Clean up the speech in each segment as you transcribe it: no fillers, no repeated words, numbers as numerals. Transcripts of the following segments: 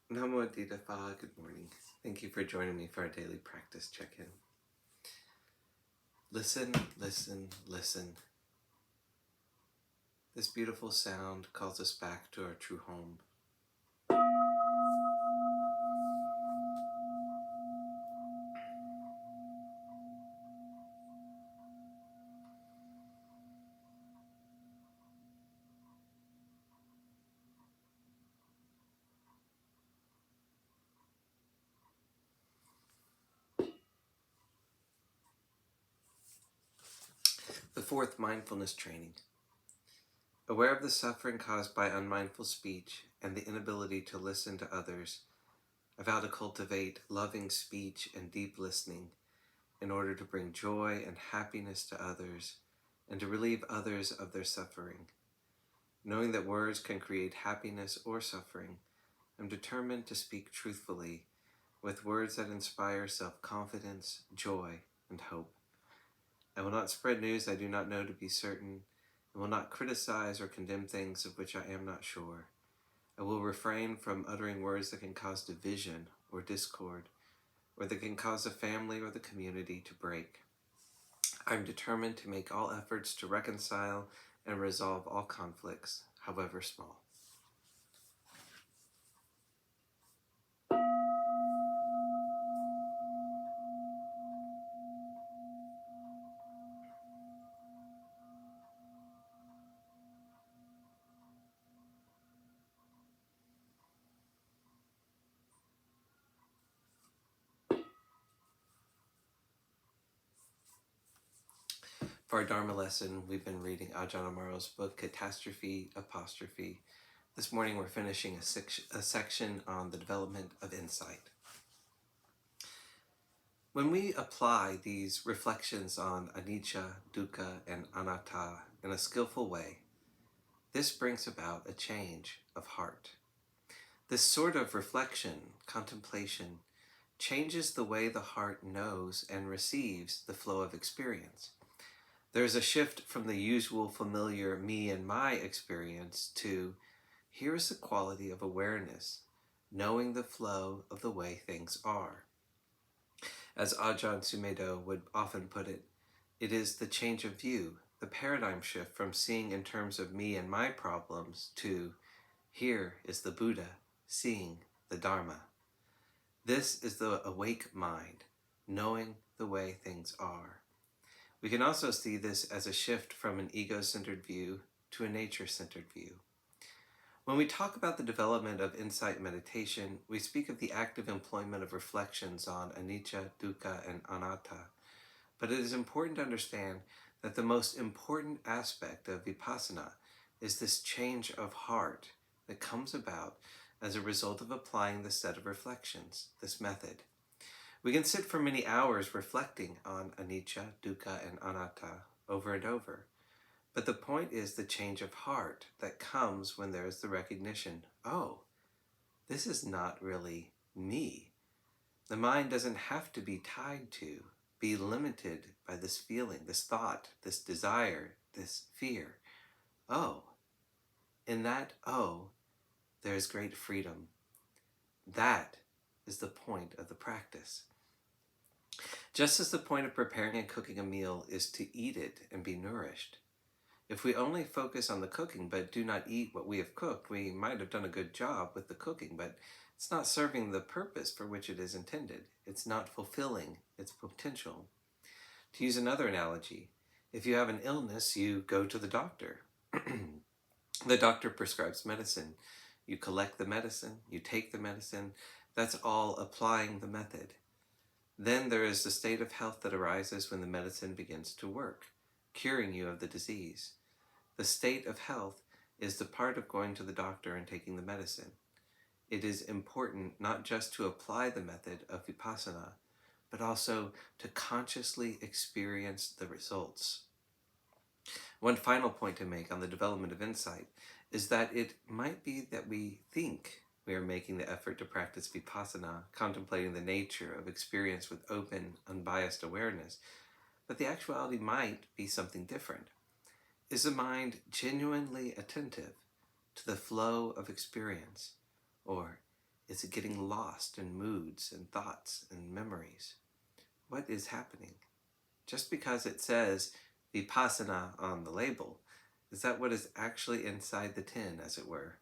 Namo Phat, good morning. Thank you for joining me for our daily practice check-in. Listen, listen, listen. This beautiful sound calls us back to our true home. The fourth mindfulness training. Aware of the suffering caused by unmindful speech and the inability to listen to others, I vow to cultivate loving speech and deep listening in order to bring joy and happiness to others and to relieve others of their suffering. Knowing that words can create happiness or suffering, I'm determined to speak truthfully with words that inspire self-confidence, joy, and hope. I will not spread news I do not know to be certain, and will not criticize or condemn things of which I am not sure. I will refrain from uttering words that can cause division or discord, or that can cause a family or the community to break. I am determined to make all efforts to reconcile and resolve all conflicts, however small. For our Dharma lesson, we've been reading Ajahn Amaro's book, Catastrophe, Apostrophe. This morning we're finishing a section on the development of insight. When we apply these reflections on anicca, dukkha, and anatta in a skillful way, this brings about a change of heart. This sort of reflection, contemplation, changes the way the heart knows and receives the flow of experience. There's a shift from the usual familiar me and my experience to, here is the quality of awareness, knowing the flow of the way things are. As Ajahn Sumedho would often put it, it is the change of view, the paradigm shift from seeing in terms of me and my problems to, here is the Buddha seeing the Dharma. This is the awake mind, knowing the way things are. We can also see this as a shift from an ego-centered view to a nature-centered view. When we talk about the development of insight meditation, we speak of the active employment of reflections on anicca, dukkha, and anatta. But it is important to understand that the most important aspect of vipassana is this change of heart that comes about as a result of applying this set of reflections, this method. We can sit for many hours reflecting on anicca, dukkha, and anatta over and over. But the point is the change of heart that comes when there is the recognition, oh, this is not really me. The mind doesn't have to be tied to, be limited by this feeling, this thought, this desire, this fear. Oh, in that oh, there is great freedom. That is the point of the practice. Just as the point of preparing and cooking a meal is to eat it and be nourished, if we only focus on the cooking but do not eat what we have cooked, we might have done a good job with the cooking, but it's not serving the purpose for which it is intended. It's not fulfilling its potential. To use another analogy, if you have an illness, you go to the doctor. The doctor prescribes medicine. You collect the medicine, you take the medicine. That's all applying the method. Then there is the state of health that arises when the medicine begins to work, curing you of the disease. The state of health is the part of going to the doctor and taking the medicine. It is important not just to apply the method of vipassana, but also to consciously experience the results. One final point to make on the development of insight is that it might be that we think we are making the effort to practice vipassana, contemplating the nature of experience with open, unbiased awareness, but the actuality might be something different. Is the mind genuinely attentive to the flow of experience, or is Is it getting lost in moods and thoughts and memories? What is happening? Just because it says Vipassana on the label, is that what is actually inside the tin, as it were?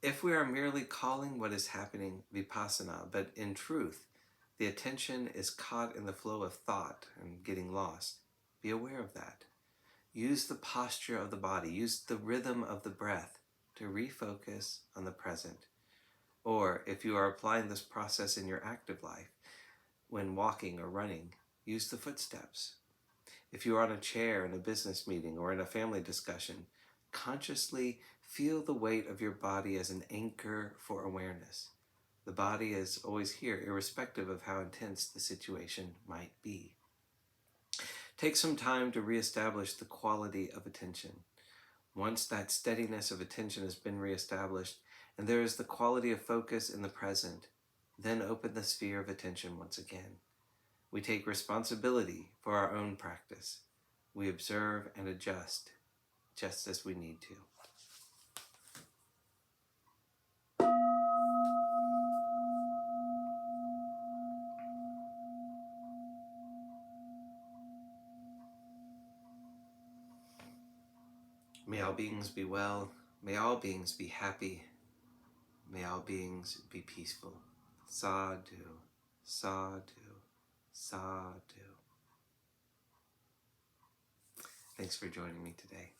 If we are merely calling what is happening Vipassana, but in truth, the attention is caught in the flow of thought and getting lost, be aware of that. Use the posture of the body, use the rhythm of the breath to refocus on the present. Or if you are applying this process in your active life, when walking or running, use the footsteps. If you are on a chair in a business meeting or in a family discussion, consciously feel the weight of your body as an anchor for awareness. The body is always here, irrespective of how intense the situation might be. Take some time to reestablish the quality of attention. Once that steadiness of attention has been reestablished, and there is the quality of focus in the present, then open the sphere of attention once again. We take responsibility for our own practice. We observe and adjust, just as we need to. May all beings be well. May all beings be happy. May all beings be peaceful. Sadhu, sadhu, sadhu. Thanks for joining me today.